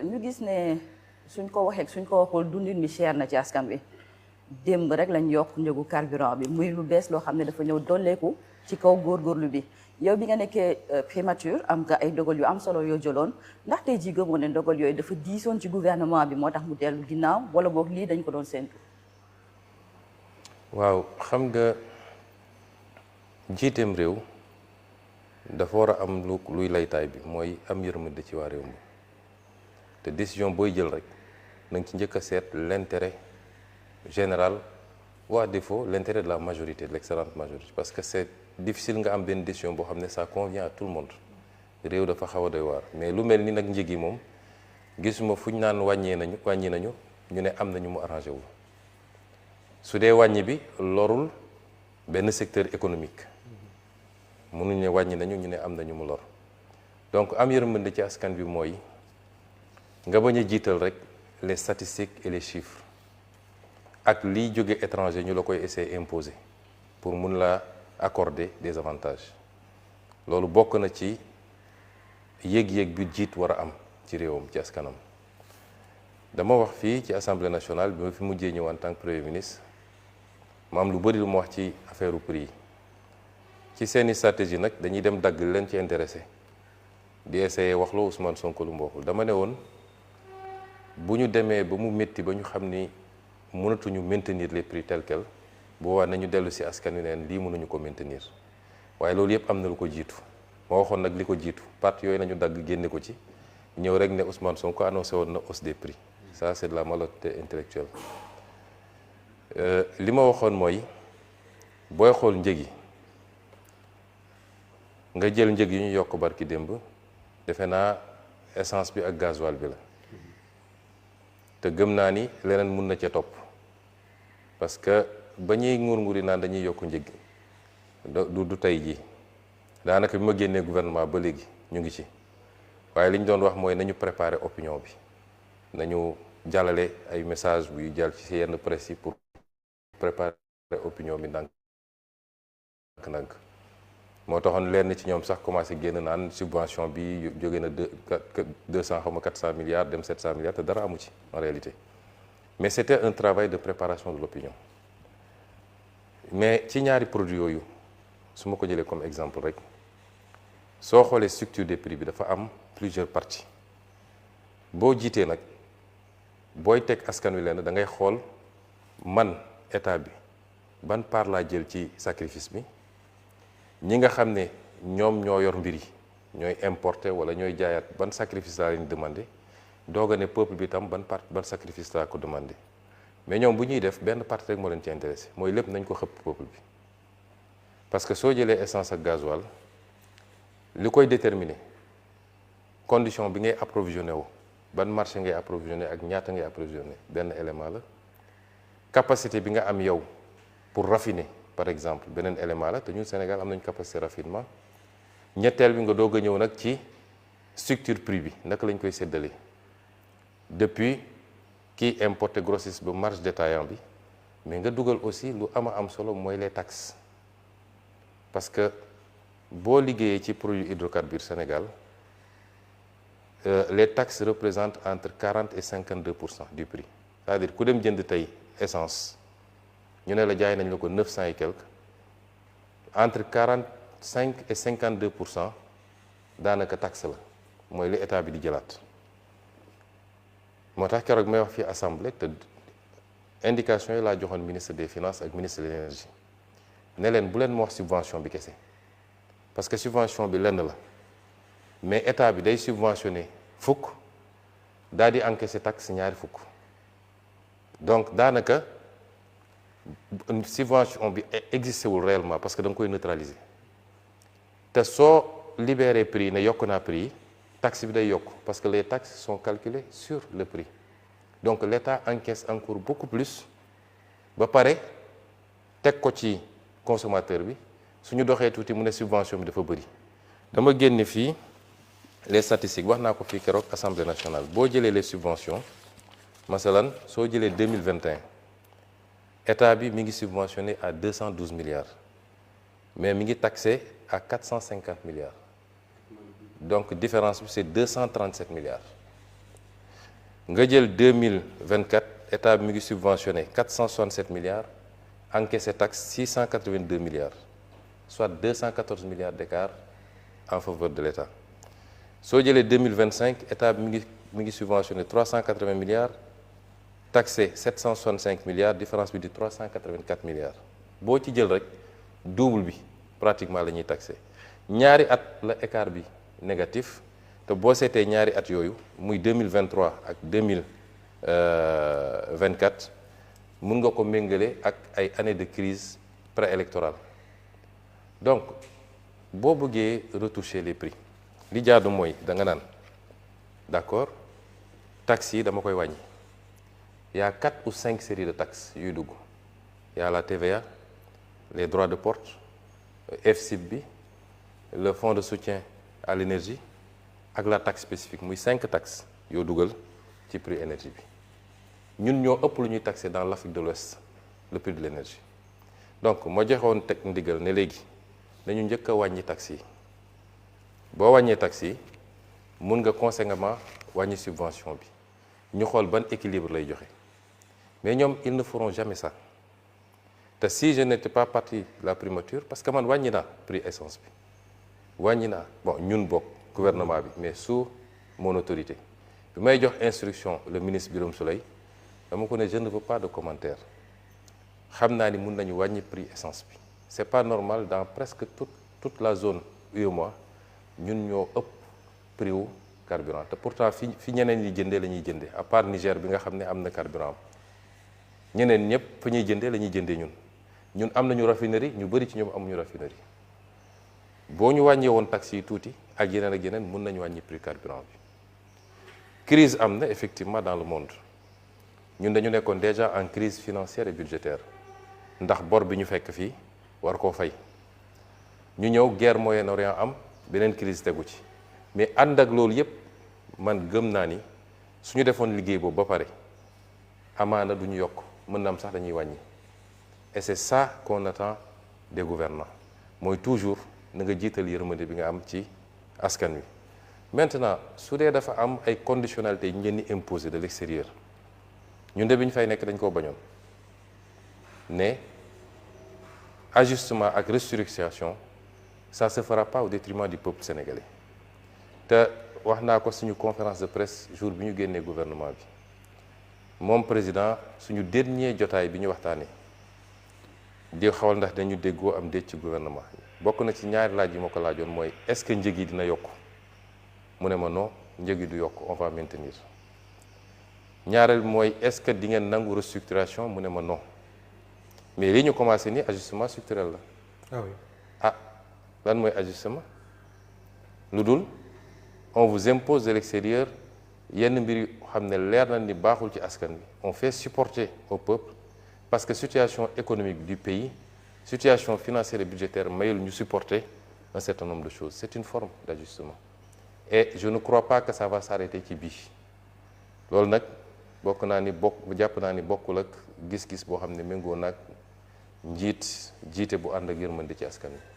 ñu gis ne suñ ko waxee suñ ko waxul dundin bi cher na ci askan wi démb rek lañ yokk njëgu carburant bi muy lu bees loo xam ne dafa ñëw dolleeku ci kaw góorgóorlu bi yow bi nga nekkee primature am nga ay dogal yu am solo yoo jëloon ndax tey jii gëmoo ne dogal yooyu dafa diisoon ci gouvernement bi moo tax mu dellu ginnaaw wala boog lii dañ ko doon séntu. waaw xam nga jiiteem réew dafa war a am luy laytaay bi mooy am yërmande ci waa réew mi te décision booy jël rek na nga ci njëkk a seet l'intérêt général ou à défaut l'intérêt de la majorité, de l'excellente majorité, parce que c'est difficile nga am benn décision boo xam ne ça convient à tout le monde réew dafa xaw a doy waar mais lu mel ni nag njëg yi moom gisuma fu ñu naan wàññi nañu ñu ne am nañu mu arrangé wu su dee wàññi bi lorul benn secteur économique mënuñ ne wàññi nañu ñu ne am nañu mu lor donc am yërmande ci askan bi mooy nga bañ a jiital rek les statistiques et les chiffres ak liy jóge étranger ñu la koy essayer imposer pour mun la accorder des avantages loolu bokk na ci yéeg-yéeg bi jiit war a am ci réewam ci askanam dama wax fii ci assemblée nationale bi ma fi mujjee ñëw en tant que premier ministre ma am lu bëri lu ma wax ci affaire prix yi ci seeni stratégie nag dañuy dem dagg leen ci intéressé di essayer waxloo Ousmane Sonko lu mu waxul dama ne woon bu ñu demee ba mu métti ba ñu xam ni mënatuñu maintenir les prix tels quels boobaa nañu dellu si askan wi neen lii mënuñu ko maintenir waaye loolu yëpp am na lu ko jiitu ma waxoon nag li ko jiitu parti yooyu nañu dagg génne ko ci ñëw rek ne Ousmane Sonko annoncé woon na hausse des prix ça c'est de la malhonnêteté intellectuelle li ma waxoon mooy booy xool njëg yi nga jël njëg yi ñu yokk barki démb defe naa essence bi ak gasoil bi la te gëm naa ni leneen mun na ca topp parce que ba ñuy nguur-nguur yi naan dañuy yokk njëg du tey jii daanaka bi ma génnee gouvernement ba léegi ñu ngi ci waaye li ñu doon wax mooy nañu préparer opinion bi nañu jàllale ay message buy jàll ci yenn presse yi pour préparer opinion bi ndànk moo taxoon lenn ci ñoom sax commencé génn naan subvention bi jóge na 200 xaw ma 400 milliards dem 700 milliards te dara amu ci en réalité mais c'était un travail de préparation de l'opinion mais ci ñaari produits yooyu su ma ko jëlee comme exemple rek soo xoolee structure des prix bi dafa am plusieurs parties boo jiitee nag booy teg askan wi leen da ngay xool man état bi ban part laa jël ci sacrifice bi ñi nga xam ne ñoom ñoo yor mbir yi ñooy importer wala ñooy jaayaat ban sacrifice laa leen demandé doog a ne peuple bi tam ban sacrifice laa ko demandé mais ñoom bu ñuy def benn partie rek moo leen ci intéressé mooy lépp nañ ko xëpp peuple bi parce que soo jëlee essence ak gasoil li koy déterminer condition bi ngay approvisionné wu ban marché ngay approvisionné ak ñaata ngay approvisionné benn élément la capacité bi nga am yow pour raffiner par exemple beneen élément la te ñun Sénégal am nañu capacité raffinement ñetteel bi nga doog a ñëw nag ci structure prix bi naka lañ koy séddalee depuis kii importé grossiste ba marge détaillant bi mais nga dugal aussi lu am solo mooy les taxes parce que boo liggéeyee ci produit hydrocarbures Sénégal les taxes représentent entre 40 et 52% du prix c'est-à-dire ku dem jënd tey essence ñu ne la jaay nañ la ko 900 et quelque entre 45 et 52% daanaka taxe la mooy li état bi di jëlaat moo tax keroog may wax fii assemblée te indication yi laa joxoon ministre des finances ak ministre de l'énergie ne leen bu leen ma wax subvention bi kese parce que subvention bi lenn la mais état bi day subventionné fukk daal di encaissé taxe ñaari fukk donc daanaka subvention bi existé wul réellement parce que da nga koy neutraliser te soo libéré prix ne yokk naa prix yi taxe bi day yokk parce que les taxes sont calculées sur le prix donc l'État encaisse encore beaucoup plus ba pare teg ko ci consommateur bi suñu doxee tuuti mu ne subvention bi dafa bëri dama génne fii les statistiques wax naa ko fii keroog Assemblée nationale boo jëlee les subventions masalan soo jëlee 2021 état bi mi ngi subventionné à 212 milliards mais mi ngi taxé à 450 milliards donc différence bi c'est 237 milliards nga jël 2024 état bi mi ngi subventionné 467 milliards encaissé taxe 682 milliards soit 214 milliards d'écart en faveur de l'état soo jëlee 2025 état bi mi ngi subventionné 380 milliards taxé 765 milliards différence bi di 384 milliards boo ci jël rek double bi pratiquement la ñuy taxé ñaari at la écart bi négatif te boo seetee ñaari at yooyu muy 2023 ak 2024 mun nga ko méngale ak ay années de crise préélectorale donc boo bëggee retoucher les prix li jaadu mooy da nga naan d'accord taxes yi dama koy wàññi y a 4 ou 5 séries de taxes yuy dugg y a la TVA les droits de port FCIB bi le fonds de soutien à l'énergie ak la taxe spécifique muy 5 taxes yoo dugal ci prix énergie bi ñun ñoo ëpp lu ñuy taxé dans l'Afrique de l'Ouest le prix de l'énergie donc ma joxoon teg ndigal ne léegi nañu njëkk a wàññi taxes yi boo wàññee taxes yi mun nga conséquemment wàññi subvention bi ñu xool ban équilibre lay joxe mais ñoom ils ne feront jamais ça te si je n'étais pas parti de la primature parce que man wàññi naa prix essence bi wàññi naa bon ñun bokk gouvernement bi mais sous mon autorité bi may jox instruction le ministre Birame Souleye dama ko ne je ne veux pas de commentaire xam naa ni mun nañu wàññi prix essence bi c'est pas normal dans presque toute la zone UEMOA ñun ñoo ëpp prix wu carburant te pourtant fi ñeneen ñi jëndee la ñuy jëndee à part Niger bi nga xam ne am na carburant ñeneen ñëpp fa ñuy jëndee la ñuy jëndee ñun am nañu raffinerie ñu bëri ci ñoom amuñu raffinerie boo ñu wàññee woon taxes yi tuuti ak yeneen mun nañu wàññi prix carburant bi crise am na effectivement dans le monde ñun dañu nekkoon déjà en crise financière et budgétaire ndax bor bi ñu fekk fii war koo fay ñu ñëw guerre Moyen-Orient am beneen crise tegu ci mais ànd ak loolu yépp man gëm naa ni suñu defoon liggéey boobu ba pare amaana du ñu yokk mën na am sax dañuy wàññi et c'est ça qu'on attend des gouvernants mooy toujours na nga jiital yërmande bi nga am ci askan wi maintenant su dee dafa am ay conditionnalités ñu leen di imposer de l'extérieur ñun de bi ñu fay nekk dañ koo bañoon ne ajustement ak restructuration ça se fera pas au détriment du peuple sénégalais te wax naa ko suñu conférence de presse jour bi ñu génnee gouvernement bi moom président suñu dernier jotaay bi ñu waxtaanee di xawal ndax dañu déggoo am déet ci gouvernement bokk na ci ñaari laaj yi ma ko laajoon mooy est-ce que njëg yi dina yokk mu ne ma non njëg yi du yokk on va maintenir ñaareel mooy est-ce que di ngeen nangu restructuration mu ne ma non mais li ñu commencé ni ajustement structurel la. ah oui lan mooy ajustement lu dul on vous impose de l'extérieur yenn mbir yu xam ne leer na ni baaxul ci askan bi on fait supporter au peuple parce que situation économique du pays situation financière et budgétaire mayul ñu supporter un certain nombre de choses c'est une forme d'ajustement et je ne crois pas que ça va s'arrêter ci bii loolu nag jàpp naa ni bokkul ak gis-gis boo xam ne méngoo nag jiite bu ànd ak yërmande ci askan wi